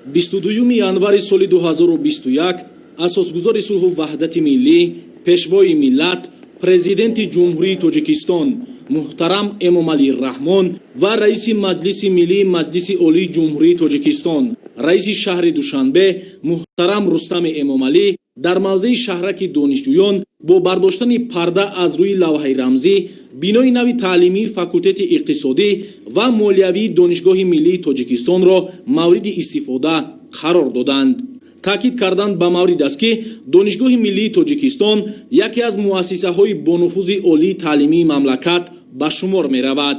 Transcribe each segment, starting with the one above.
22 январи соли 2021 асосгузори сулҳу ваҳдати миллӣ, пешвои миллат, президенти ҷумҳурии Тоҷикистон муҳтарам Эмомалӣ Раҳмон ва раиси маҷлиси миллии маҷлиси олии ҷумҳурии Тоҷикистон, раиси шаҳри Душанбе муҳтарам Рустами Эмомалӣ дар мавзеи шаҳраки донишҷӯён бо бардоштани парда аз рӯи лавҳаи рамзӣ бинои нави таълимии факултети иқтисодӣ ва молиявии Донишгоҳи миллии Тоҷикистонро мавриди истифода қарор доданд. таъкид карданд ба маврид аст ки Донишгоҳи миллии Тоҷикистон яке аз муассисаҳои бонуфузи олии таълимии мамлакат ба шумор меравад.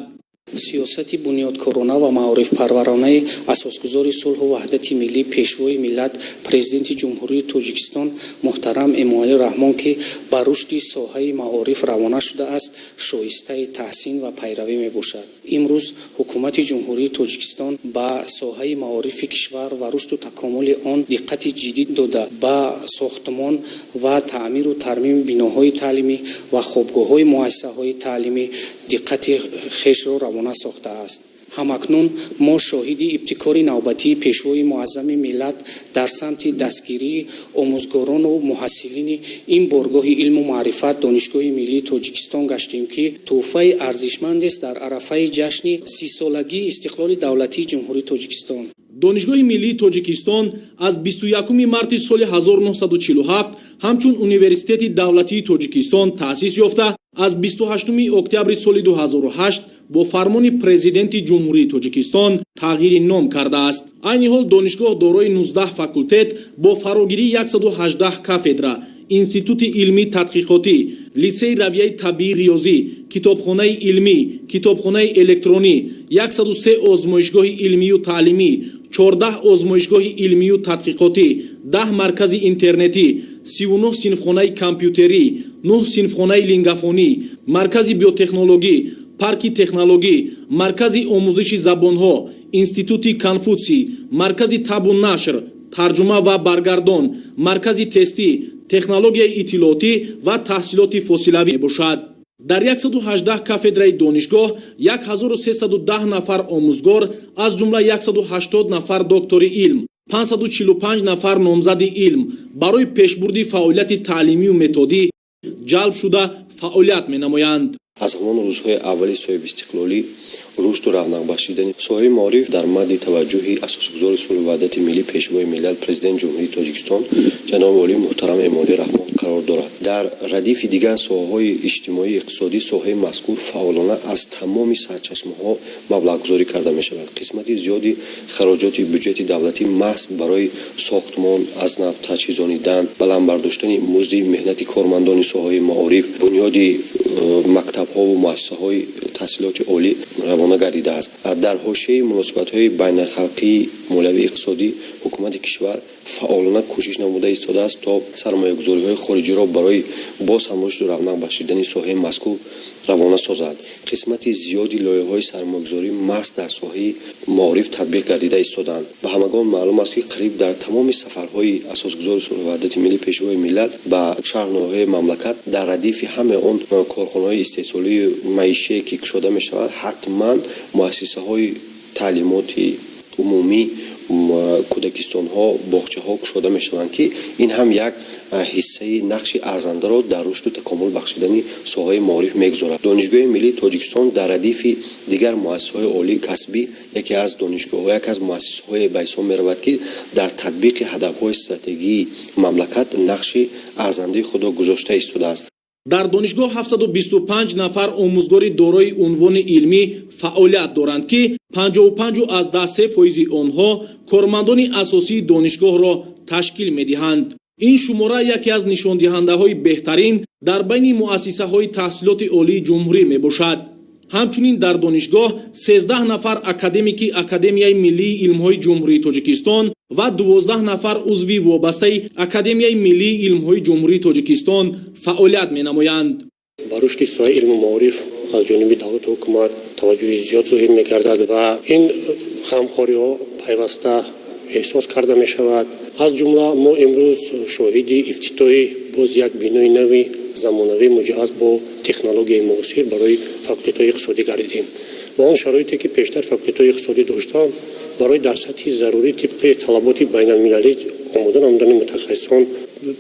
сиёсати бунёдкорона ва маорифпарваронаи асосгузори сулҳу ваҳдати миллӣ, пешвои миллат, президенти ҷумҳурии Тоҷикистон муҳтарам Эмомалӣ Раҳмон ки ба рушди соҳаи маориф равона шудааст, шоистаи таҳсин ва пайравӣ мебошад. имрӯз ҳукумати ҷумҳурии Тоҷикистон ба соҳаи маорифи кишвар ва рушду такомули он диққати ҷиддӣ дода ба сохтмон ва таъмиру тармими биноҳои таълимӣ ва хобгоҳҳои муассисаҳои таълимӣ диққати хешро равона сохтааст. ҳамакнун мо шоҳиди ибтикори навбатии пешвои муаззами миллат дар самти дастгирии омӯзгорону муҳассилини ин боргоҳи илму маърифат Донишгоҳи миллии Тоҷикистон гаштем ки тӯҳфаи арзишмандест дар арафаи ҷашни 30-солагии истиқлоли давлатии ҷумҳурии Тоҷикистон. Донишгоҳи миллии Тоҷикистон аз 21 марти соли 1947 ҳамчун Университети давлатии Тоҷикистон таъсис ёфта, аз 28 октябри соли 2008 бо фармони президенти ҷумҳурии Тоҷикистон тағйири ном кардааст. айни ҳол донишгоҳ дорои 19 факултет бо фарогирии 118 кафедра, институти илмӣ тадқиқотӣ, литсеи равияи табиӣ риёзӣ, китобхонаи илмӣ, китобхонаи электронӣ, 103 озмоишгоҳи илмию таълимӣ, 14 озмоишгоҳи илмию тадқиқотӣ, 10 маркази интернетӣ, 39 синфхонаи компютерӣ, 9 синфхонаи лингафонӣ, маркази биотехнологӣ, парки технологӣ, маркази омӯзиши забонҳо, институти Конфутсий, маркази табу нашр, тарҷума ва баргардон, маркази тестӣ, технологияи иттилоотӣ ва таҳсилоти фосилавӣ мебошад. дар 118 кафедраи донишгоҳ 1310 нафар омӯзгор аз ҷумла 180 нафар доктори илм, 545 нафар номзади илм барои пешбурди фаъолияти таълимию методӣ ҷалб шуда фаъолият менамоянд. аз ҳамон рӯзҳои аввали соҳиби истиқлолӣ рушду равнақ бахшидани соҳаи маориф дар мадди таваҷҷӯҳи асосгузори сулҳу ваҳдати миллӣ, пешвои миллат, президенти ҷумҳурии Тоҷикистон ҷаноби олӣ муҳтарам Эмомалӣ Раҳмон қарор дорад. дар радифи дигар соҳаҳои иҷтимоӣ, иқтисодӣ, соҳаи мазкур фаъолона аз тамоми сарчашмаҳо маблағгузорӣ карда мешавад. қисмати зиёди хароҷоти бюҷети давлатӣ маҳз барои сохтмон, аз нав таҷҳизонидан, баландбардоштани музди меҳнати кормандони соҳаи маориф, бунёди мактабҳову муассисаҳои таҳсилоти олӣ равона гардидааст. дар ҳошияи муносибатҳои байналхалқии молиявии иқтисодӣ ҳукумати кишвар фаъолона кӯшиш намуда истодааст то сармоягузориҳои хориҷиро барои боз ҳам рушду равнақ бахшидани соҳаи мазкур равона созад. қисмати зиёди лоиҳаҳои сармоягузорӣ маҳз дар соҳаи маориф татбиқ гардида истоданд. ба ҳамагон маълум аст ки қариб дар тамоми сафарҳои асосгузори сулҳу ваҳдати миллӣ, пешвои миллат ба шаҳру ноҳияи мамлакат дар радифи ҳамаи он корхонаҳои истеҳсолии маишие ки кушода мешавад, ҳатман муассисаҳои таълимоти умумӣ, кӯдакистонҳо, боғчаҳо кушода мешаванд ки ин ҳам як ҳиссаи нақши арзандаро дар рушду такомул бахшидани соҳаи маориф мегузорад. Донишгоҳи миллии Тоҷикистон дар радифи дигар муассисаҳои олии касбӣ яке аз донишгоҳҳо, яке аз муассисаҳое ба ҳисоб меравад ки дар татбиқи ҳадафҳои стратегии мамлакат нақши арзандаи худро гузошта истодааст. дар донишгоҳ 725 нафар омӯзгори дорои унвони илмӣ фаъолият доранд ки 55 аз 13% онҳо кормандони асосии донишгоҳро ташкил медиҳанд. ин шумора яке аз нишондиҳандаҳои беҳтарин дар байни муассисаҳои таҳсилоти олии ҷумҳурӣ мебошад. ҳамчунин дар донишгоҳ 13 нафар академики Академияи миллии илмҳои ҷумҳурии Тоҷикистон ва 12 нафар узви вобастаи Академияи миллии илмҳои ҷумҳурии Тоҷикистон фаъолият менамоянд. ба рушди соҳаи илму маориф аз ҷониби давлати ҳукумат таваҷҷӯҳи зиёд зоҳир мегардад ва ин ғамхориҳо пайваста эҳсос карда мешавад. аз ҷумла мо имрӯз шоҳиди ифтитоҳи боз як бинои нави замонавӣ муҷаҳҳаз бо технологияи муосир барои факултетҳои иқтисодӣ гардидем. ва он шароите ки пештар факултетҳои иқтисодӣ доштанд برای در سطح ضروری طبق طلبات بین المللی آمدن متخصصان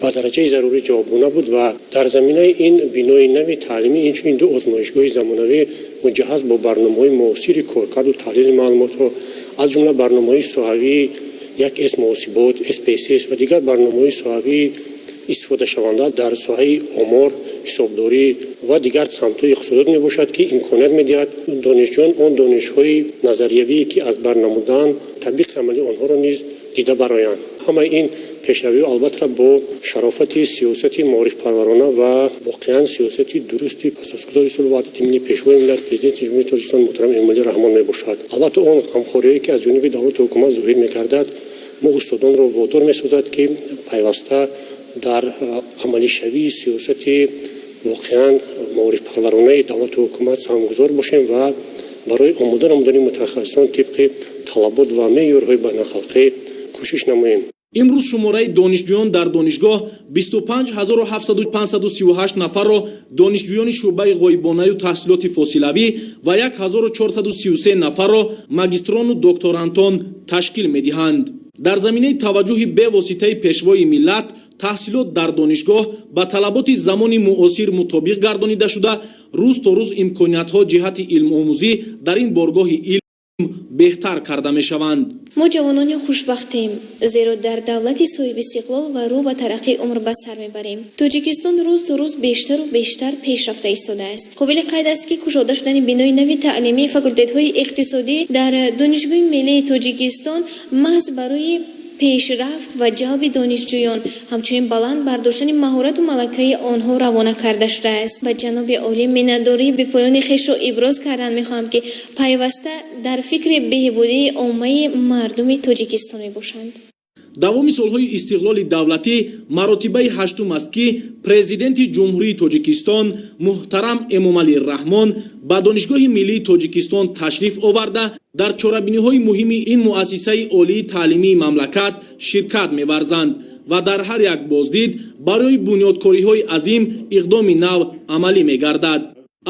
با درجه ضروری جوابگو نبود و در زمینه این بینای نوی تعلیمی این دو آزمایشگاه زمانوی مجهز با برنامه‌های معاصر کارکرد و تحلیل معلومات از جمله برنامه‌های صحوی یک اسم محاسبات اسپیسیس و دیگر برنامه‌های صحوی استفاده شونده در ساحه آمار، حسابداری و دیگر سمت‌های اقتصادیات میباشد که امکانات می‌دهد دانشجویان آن دانش‌های نظریوی که از بر نمودند تطبیق عملی آنها را نیز دیده برآیند. همه این پیشروی البته با شرافت سیاست معارف پرورانه و واقعا سیاست درست اساسگذار صلح و وحدت ملی پیشوای ملت پرزیدنت جمهوری تاجیکستان محترم امامعلی رحمان میباشد. البته آن همکاری که از جانب دولت و حکومت ظاهر می‌گردد ما استادان را وادار می‌سازد که پیوسته در عملی شوی سیاست واقعا معارف پرورانه دولت و حکومت سهمگذار باشیم و برای آمدن متخصصان طبق طلبات و معیارهای بین‌الخلقی کوشش نماییم. امروز شماره دانشجویان در دانشگاه 25538 نفرро донишҷӯёни шӯъбаи ғоибонаю таҳсилоти фосилавӣ ва 1433 нафарро магистрону докторантон ташкил медиҳанд. дар заминаи таваҷҷӯҳи бевоситаи пешвои миллат таҳсилот дар донишгоҳ ба талаботи замони муосир мутобиқ гардонида шуда рӯз то рӯз имкониятҳо ҷиҳати илмомӯзӣ дар ин боргоҳи илм беҳтар карда мешаванд. мо ҷавонони хушбахтем, зеро дар давлати соҳиби истиқлол ва рӯ ба тараққӣ умр ба сар мебарем. тоҷикистон рӯз то рӯз бештару бештар пешрафта истодааст. қобили қайд аст ки кушода шудани бинои нави таълимии факултетҳои иқтисодӣ дар донишгоҳи миллии тоҷикистон маҳз барои пешрафт ва ҷалби донишҷӯён ҳамчунин баланд бардоштани маҳорату малакаи онҳо равона карда шудааст. ба ҷаноби олӣ миннатдории бепоёни хешро иброз кардан мехоҳам ки пайваста дар фикри беҳбудии оммаи мардуми тоҷикистон мебошанд. давоми солҳои истиқлоли давлатӣ маротибаи ҳаштум аст ки президенти ҷумҳурии тоҷикистон муҳтарам эмомалӣ раҳмон ба донишгоҳи миллии тоҷикистон ташриф оварда дар чорабиниҳои муҳими ин муассисаи олии таълимии мамлакат ширкат меварзанд ва дар ҳар як боздид барои бунёдкориҳои азим иқдоми нав амалӣ мегардад.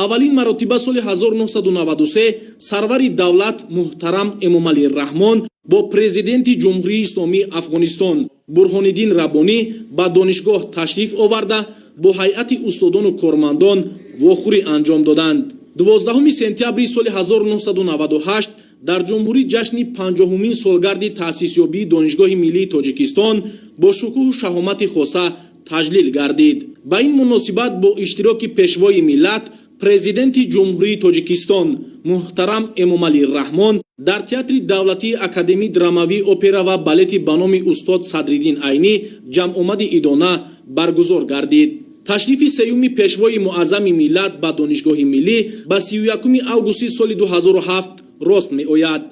аввалин маротиба соли 1993 сарвари давлат муҳтарам эмомалӣ раҳмон бо президенти ҷумҳурии исломии афғонистон бурҳониддин раббонӣ ба донишгоҳ ташриф оварда бо ҳайати устодону кормандон вохӯрӣ анҷом доданд. 12 сентябри соли 1998 дар ҷумҳурӣ ҷашни 50-умин солгарди таъсисёбии донишгоҳи миллии тоҷикистон бо шукӯҳу шаҳомати хоса таҷлил гардид. ба ин муносибат бо иштироки пешвои миллат президенти ҷумҳурии тоҷикистон муҳтарам эмомалӣ раҳмон дар театри давлатии академии драмавии опера ва балети ба номи устод садриддин айнӣ ҷамъомади идона баргузор гардид. ташрифи сеюми пешвои муаззами миллат ба донишгоҳи миллӣ ба 31 августи соли 2007 рост меояд.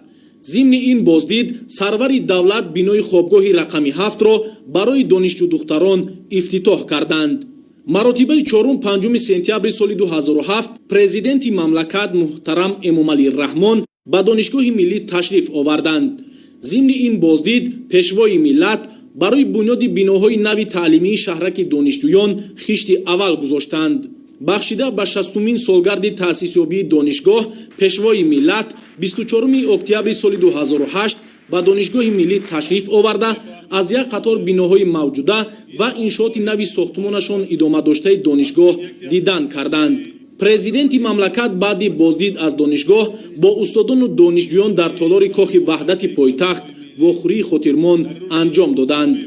зимни ин боздид сарвари давлат бинои хобгоҳи рақами 7ро барои донишҷӯ духтарон ифтитоҳ карданд. маротибаи 4-5 сентябри соли 2007 президенти мамлакат муҳтарам эмомалӣ раҳмон ба донишгоҳи миллӣ ташриф оварданд. зимни ин боздид пешвои миллат барои бунёди биноҳои нави таълимии шаҳраки донишҷӯён хишти аввал гузоштанд. бахшида ба 60-умин солгарди таъсисёбии донишгоҳ пешвои миллат 24 октябри соли 2008 ба донишгоҳи миллӣ ташриф оварда аз як қатор биноҳои мавҷуда ва иншооти нави сохтмонашон идомадоштаи донишгоҳ дидан карданд. президенти мамлакат баъди боздид аз донишгоҳ бо устодону донишҷӯён дар толори кохи ваҳдати пойтахт вохӯрии хотирмонд анҷом доданд.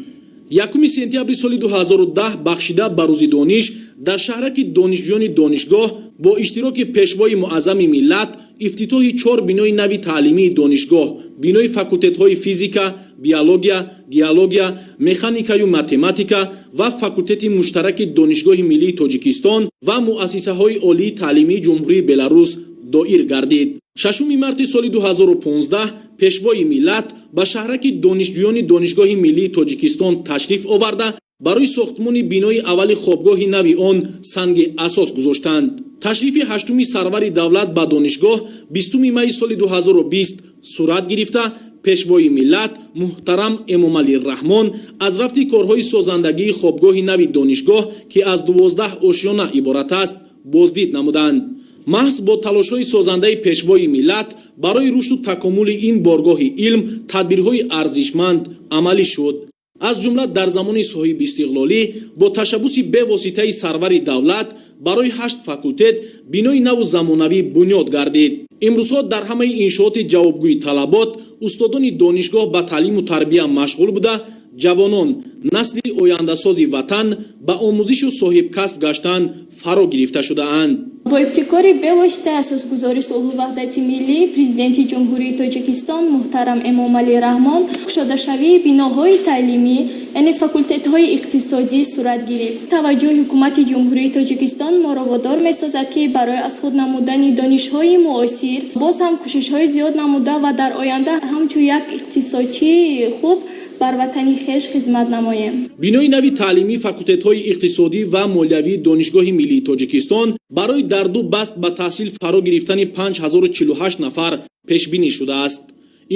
1 сентябри соли 2010 бахшида ба рӯзи дониш дар шаҳраки донишҷӯёни донишгоҳ бо иштироки пешвои муаззами миллат ифтитоҳи 4 бинои нави таълимии донишгоҳ, бинои факултетҳои физика, биология, геология, механикаю математика ва факултети муштараки донишгоҳи миллии тоҷикистон ва муассисаҳои олии таълимии ҷумҳурии беларус доир гардид. 6 марти соли 2015 пешвои миллат ба шаҳраки донишҷӯёни донишгоҳи миллии тоҷикистон ташриф оварда барои сохтмони бинои аввали хобгоҳи нави он санги асос гузоштанд. ташрифи 8-уми сарвари давлат ба донишгоҳ 20 майи соли 2020 сурат гирифта пешвои миллат муҳтарам эмомалӣ раҳмон аз рафти корҳои созандагии хобгоҳи нави донишгоҳ ки аз 12 ошёна иборат аст боздид намуданд. маҳз бо талошҳои созандаи пешвои миллат барои рушду такомули ин боргоҳи илм тадбирҳои арзишманд амалӣ шуд. аз ҷумла дар замони соҳиби истиқлолӣ бо ташаббуси бевоситаи сарвари давлат барои 8 факултет бинои наву замонавӣ бунёд гардид. имрӯзҳо дар ҳамаи иншооти ҷавобгӯи талабот устодони донишгоҳ ба таълиму тарбия машғул буда ҷавонон насли ояндасози ватан ба омӯзишу соҳибкасб гаштан фаро гирифта шудаанд. бо ибтикори бевосита асосгузори сулҳу ваҳдати миллӣ президенти ҷумҳурии тоҷикистон муҳтарам эмомалӣ раҳмон кушодашавии биноҳои таълимӣ яъне факултетҳои иқтисодӣ сурат гирифт. таваҷҷӯҳи ҳукумати ҷумҳурии тоҷикистон моро водор месозад ки барои аз худ намудани донишҳои муосир боз ҳам кӯшишҳои зиёд намуда ва дар оянда ҳамчун як иқтисодчии хуб бар ватани хеш хизмат намоем. бинои нави таълимии факултетҳои иқтисодӣ ва молиявии донишгоҳи миллии тоҷикистон барои дар ду баст ба таҳсил фаро гирифтани 5048 нафар пешбинӣ шудааст.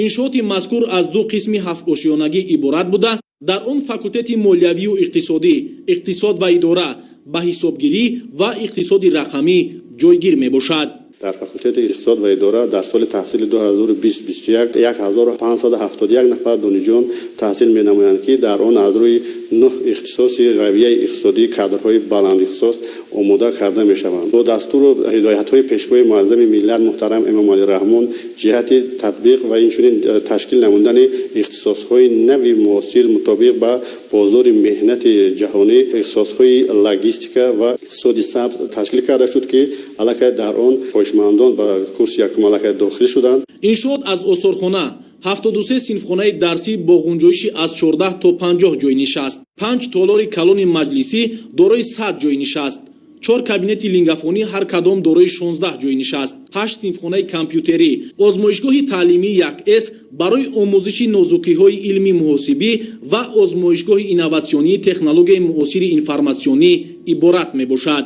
иншооти мазкур аз ду қисми ҳафтошионагӣ иборат буда дар он факултети молиявию иқтисодӣ, иқтисод ва идора, ба ҳисобгирӣ ва иқтисоди рақамӣ ҷойгир мебошад. дар факултети иқтисод ва идора дар соли таҳсили 2020-21 1571 нафар донишҷӯён таҳсил менамоянд ки дар он аз рӯи 9 ихтисоси равияи иқтисодии кадрҳои баландихтисос омода карда мешаванд. бо дастуру ҳидоятҳои пешвои муаззами миллат муҳтарам эмомалӣ раҳмон ҷиҳати татбиқ ва инчунин ташкил намудани ихтисосҳои нави муосир мутобиқ ба бозори меҳнати ҷаҳонӣ ихтисосҳои логистика ва иқтисоди сабз ташкил карда шуд ки аллакай дар он ҳошмандон ба курси якум аллакай дохил шуданд. иншоот аз осорхона 73 синфхонаи дарсӣ бо ғунҷоиши аз 14 то 50 ҷойнишаст, 5 толори калони маҷлисӣ дорои 100 ҷойнишаст, 4 кабинети лингафонӣ ҳар кадом дорои 16 ҷойнишаст, 8 синфхонаи компютерӣ, озмоишгоҳи таълимии 1С барои омӯзиши нозукиҳои илми муҳосибӣ ва озмоишгоҳи инноватсионии технологияи муосири информатсионӣ иборат мебошад.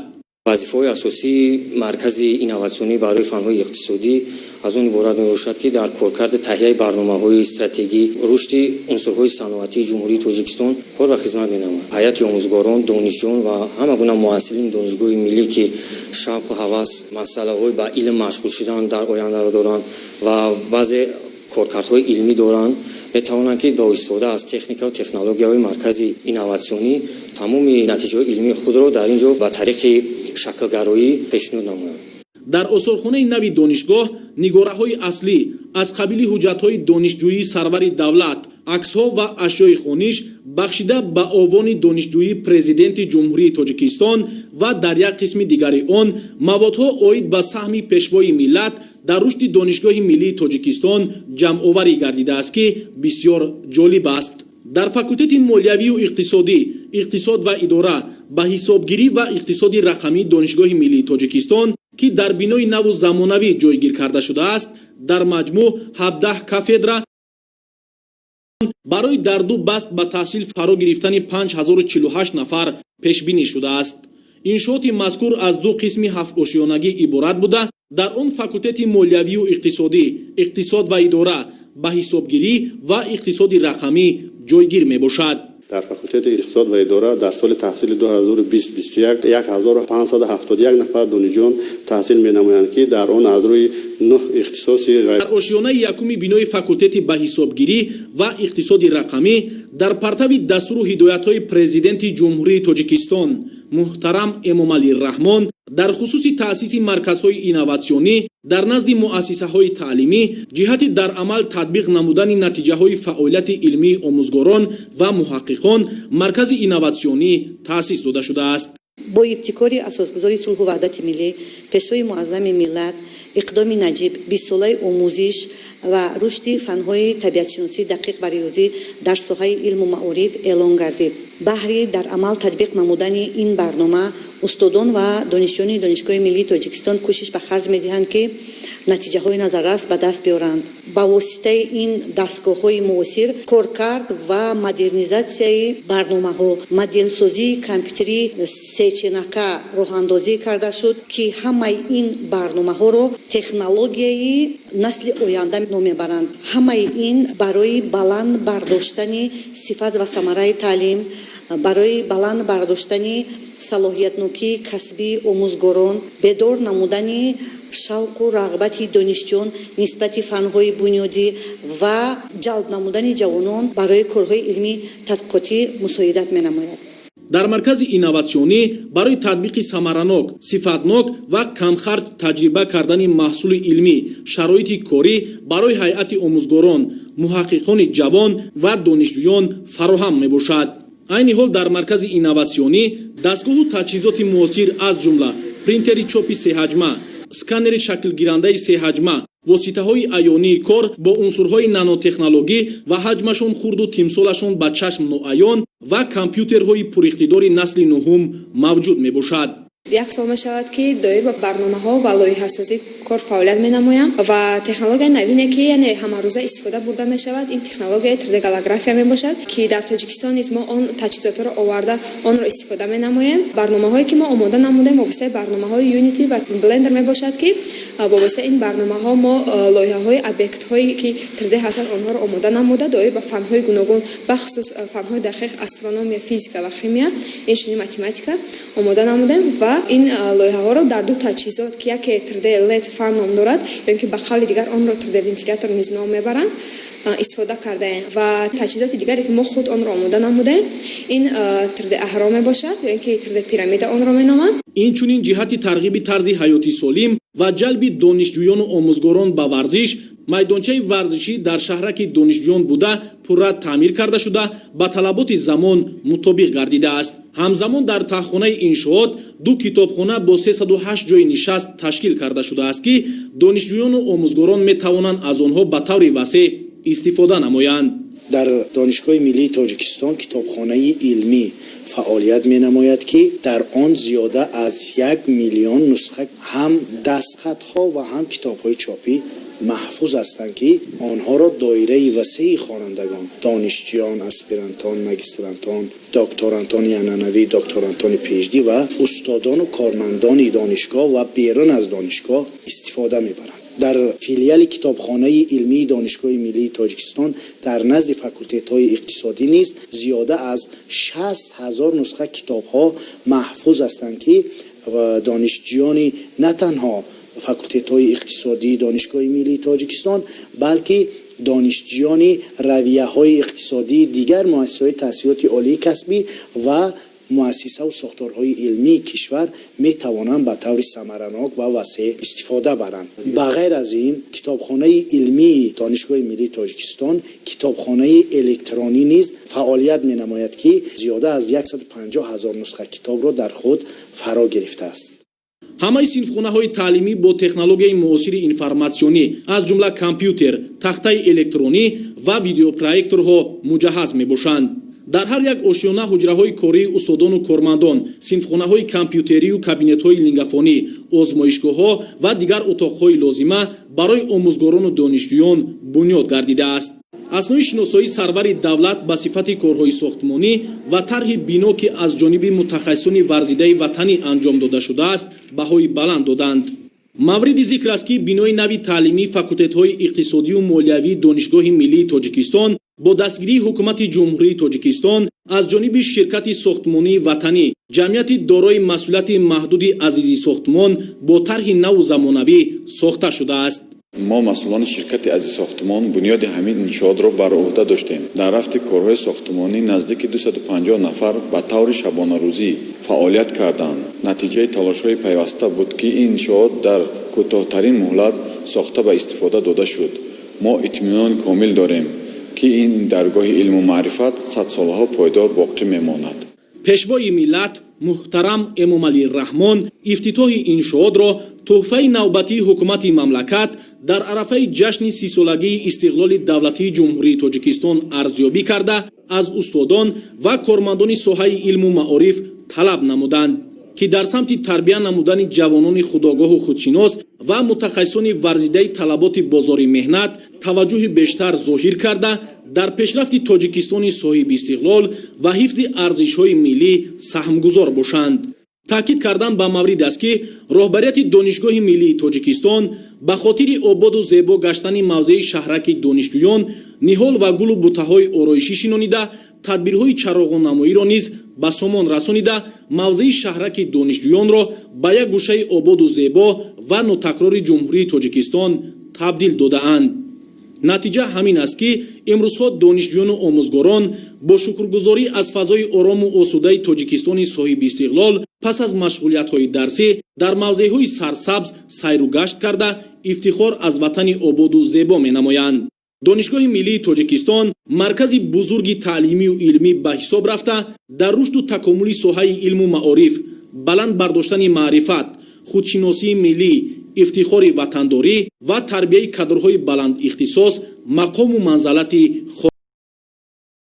вазифаҳои асосии маркази инноватсионӣ барои фанҳои иқтисодӣ аз он иборат мебошад ки дар коркарди таҳияи барномаҳои стратегӣ рушди унсурҳои саноатии ҷумҳурии тоҷикистон кор ва хизмат менамояд. ҳайати омӯзгорон, донишҷӯён ва ҳама гуна муассилини донишгоҳи миллӣ ки шавқу ҳавас масъалаҳои ба илм машғул шудан дар ояндаро доранд ва баъзе коркардҳои илмӣ доранд, метавонанд ки ба истифода аз техника ва технологияҳои маркази инноватсионӣ тамоми натиҷаҳои илмии худро дар ин ҷо ба тариқи шаклгароӣ пешниҳод намоянд. дар осорхонаи нави донишгоҳ нигораҳои аслӣ аз қабили ҳуҷҷатҳои донишҷӯии сарвари давлат, аксҳо ва ашёи хониш бахшида ба овони донишҷӯии президенти ҷумҳурии тоҷикистон ва дар як қисми дигари он маводҳо оид ба саҳми пешвои миллат дар рушди донишгоҳи миллии тоҷикистон ҷамъоварӣ гардидааст ки бисёр ҷолиб аст. дар факултети молиявию иқтисодӣ, иқтисод ва идора, ба ҳисобгирӣ ва иқтисоди рақамии донишгоҳи миллии тоҷикистон ки дар бинои наву замонавӣ ҷойгир карда шудааст, дар маҷмӯъ 17 кафедра барои дар ду баст ба таҳсил фаро гирифтани 5048 нафар пешбинӣ шудааст. иншооти мазкур аз ду қисми ҳафтошионагӣ иборат буда дар он факултети молиявию иқтисодӣ, иқтисод ва идора, ба ҳисобгирӣ ва иқтисоди рақамӣ ҷойгир мебошад. дар факултети иқтисод ва идора дар соли таҳсили 2020-21 1571 нафар донишҷӯён таҳсил менамоянд ки дар он аз рӯи 9 ихтисоси дар ошёнаи якуми бинои факултети ба ҳисобгирӣ ва иқтисоди рақамӣ дар партави дастуру ҳидоятҳои президенти ҷумҳурии тоҷикистон муҳтарам эмомалӣ раҳмон дар хусуси таъсиси марказҳои инноватсионӣ дар назди муассисаҳои таълимӣ ҷиҳати дар амал татбиқ намудани натиҷаҳои фаъолияти илмии омӯзгорон ва муҳаққиқон маркази инноватсионӣ таъсис дода шудааст. бо ибтикори асосгузори сулҳу ваҳдати миллӣ пешвои муаззами миллат иқдоми наҷиб 20 солаи омӯзиш ва рушди фанҳои табиатшиносӣ дақиқ ва риёзӣ дар соҳаи илму маориф эълон гардид. баҳри дар амал татбиқ намудани ин барнома устодон ва донишҷӯёни донишгоҳи миллии тоҷикистон кӯшиш ба харҷ медиҳанд ки натиҷаҳои назаррас ба даст биёранд. ба воситаи ин дастгоҳҳои муосир коркард ва модернизатсияи барномаҳо, моделсозии компютери сеченака роҳандозӣ карда шуд ки ҳамаи ин барномаҳоро технологияи насли оянда номебаранд. ҳамаи ин барои баланд бардоштани сифат ва самараи таълим, барои баланд бардоштани салоҳиятнокии касбии омӯзгорон, бедор намудани шавқу рағбати донишҷӯён нисбати фанҳои бунёдӣ ва ҷалб намудани ҷавонон барои корҳои илмӣ тадқиқотӣ мусоидат менамояд. дар маркази инноватсионӣ барои татбиқи самаранок, сифатнок ва камхарҷ таҷриба кардани маҳсули илмӣ, шароити корӣ барои ҳайати омӯзгорон, муҳаққиқони ҷавон ва донишҷӯён фароҳам мебошад. айни ҳол дар маркази инноватсионӣ дастгоҳу таҷҳизоти муосир аз ҷумла принтери чопи сеҳаҷма, сканери шаклгирандаи сеҳаҷма, воситаҳои аёнии кор бо унсурҳои нанотехнологӣ ва ҳаҷмашон хурду тимсолашон ба чашм ноаён ва компютерҳои пуриқтидори насли нуҳум мавҷуд мебошад. як сол мешавад ки доир ба барномаҳо ва лоиҳасозӣ кор фаъолият менамоям ва технологияи навине ки яъне ҳамарӯза истифода бурда мешавад, ин технологияи 3D голография мебошад ки дар Тоҷикистон низ мо он таҷҳизотро оварда онро истифода менамоем. Барномаҳое ки мо омода намудем вобастаи барномаҳои Unity ва Blender мебошад ки вобастаи ин барномаҳо мо лоиҳаҳои объектҳои ки 3D ҳастанд онҳоро омода намуда доир ба фанҳои гуногун бахусус фанҳои дақиқ астрономия, физика ва химия, инчунин математика омода намудем ва ин лоиҳаҳоро дар ду таҷҳизот ки яке 3D LED фан ном дорад ё ки ба қавли дигар онро 3D вентилятор низ ном мебаранд истифода кардаем ва таҷҳизоти дигаре ки мо худ онро омода намудем ин 3D аҳром мебошад ё ки 3D пирамида онро меноманд. инчунин ҷиҳати тарғиби тарзи ҳаёти солим ва ҷалби донишҷӯёну омӯзгорон ба варзиш, майдончаи варзишӣ дар шаҳраки донишҷӯён буда пурра таъмир карда шуда ба талаботи замон мутобиқ гардидааст. ҳамзамон дар таҳхонаи иншоот ду китобхона бо 308 ҷойи нишаст ташкил карда шудааст ки донишҷӯёну омӯзгорон метавонанд аз онҳо ба таври васеъ истифода намоянд. дар донишгоҳи миллии Тоҷикистон китобхонаи илмӣ фаъолият менамояд ки дар он зиёда аз 1 миллион нусха ҳам дастхатҳо ва ҳам китобҳои чопӣ маҳфуз ҳастанд ки онҳоро доираи васеи хонандагон, донишҷӯён, аспирантон, магистрантон, докторантони анъанавӣ, докторантони PhD ва устодону кормандони донишгоҳ ва берун аз донишгоҳ истифода мебаранд. дар филиали китобхонаи илмии донишгоҳи миллии Тоҷикистон дар назди факултетҳои иқтисодӣ низ зиёда аз 60,000 нусха китобҳо маҳфуз ҳастанд ки донишҷӯёни на танҳо факултетҳои иқтисодии донишгоҳи миллии Тоҷикистон балки донишҷӯёни равияҳои иқтисодии дигар муассисаҳои таҳсилоти олии касбӣ ва муассисаву сохторҳои илмии кишвар метавонанд ба таври самаранок ва васеъ истифода баранд. ба ғайр аз ин китобхонаи илмии донишгоҳи миллии Тоҷикистон китобхонаи электронӣ низ фаъолият менамояд ки зиёда аз 150,000 нусха китобро дар худ фаро гирифтааст. ҳамаи синфхонаҳои таълимӣ бо технологияи муосири информатсионӣ аз ҷумла компютер, тахтаи электронӣ ва видеопроекторҳо муҷаҳҳаз мебошанд. дар ҳар як ошёна ҳуҷраҳои кории устодону кормандон, синфхонаҳои компютерию кабинетҳои лингафонӣ, озмоишгоҳҳо ва дигар утоқҳои лозима барои омӯзгорону донишҷӯён бунёд гардидааст. аснои шиносоии сарвари давлат ба сифати корҳои сохтмонӣ ва тарҳи бино ки аз ҷониби мутахассисони варзидаи ватанӣ анҷом дода шудааст баҳои баланд доданд. мавриди зикр аст ки бинои нави таълимии факултетҳои иқтисодию молиявии донишгоҳи миллии Тоҷикистон бо дастгирии ҳукумати ҷумҳурии Тоҷикистон аз ҷониби ширкати сохтмонии ватанӣ ҷамъияти дорои масъулияти маҳдуди азизи сохтмон бо тарҳи наву замонавӣ сохта шудааст. мо масъулони ширкати азизи сохтмон бунёди ҳамин иншоотро бар уҳда доштем. дар рафти корҳои сохтмонӣ наздики 250 нафар ба таври шабонарӯзӣ фаъолият карданд. натиҷаи талошҳои пайваста буд ки ин иншоот дар кӯтоҳтарин муҳлат сохта ба истифода дода шуд. мо итминон комил дорем ки ин даргоҳи илму маърифат садсолаҳо пойдор боқӣ мемонад. пешвои миллат муҳтарам Эмомалӣ Раҳмон ифтитоҳи иншоотро тӯҳфаи навбатии ҳукумати мамлакат дар арафаи ҷашни 30-солагии истиқлоли давлатии ҷумҳурии Тоҷикистон арзёбӣ карда аз устодон ва кормандони соҳаи илму маориф талаб намуданд ки дар самти тарбия намудани ҷавонони худогоҳу худшинос ва мутахассисони варзидаи талаботи бозори меҳнат таваҷҷӯҳи бештар зоҳир карда дар пешрафти Тоҷикистони соҳиби истиқлол ва ҳифзи арзишҳои миллӣ саҳмгузор бошанд. таъкид кардан ба маврид аст ки роҳбарияти донишгоҳи миллии Тоҷикистон ба хотири ободу зебо гаштани мавзеи шаҳраки донишҷӯён ниҳол ва гулу бутаҳои ороишӣ шинонида тадбирҳои чароғонамоиро низ ба сомон расонида мавзеи шаҳраки донишҷӯёнро ба як гӯшаи ободу зебо ва нотакрори ҷумҳурии тоҷикистон табдил додаанд. натиҷа ҳамин аст ки имрӯзҳо донишҷӯёну омӯзгорон бо шукргузорӣ аз фазои орому осудаи тоҷикистони соҳиби истиқлол пас аз машғулиятҳои дарсӣ дар мавзеъҳои сарсабз сайру гашт карда ифтихор аз ватани ободу зебо менамоянд. донишгоҳи миллии тоҷикистон маркази бузурги таълимию илмӣ ба ҳисоб рафта дар рушду такомули соҳаи илму маориф, баланд бардоштани маърифат, худшиносии миллӣ, ифтихори ватандорӣ ва тарбияи кадрҳои баландихтисос мақому манзалати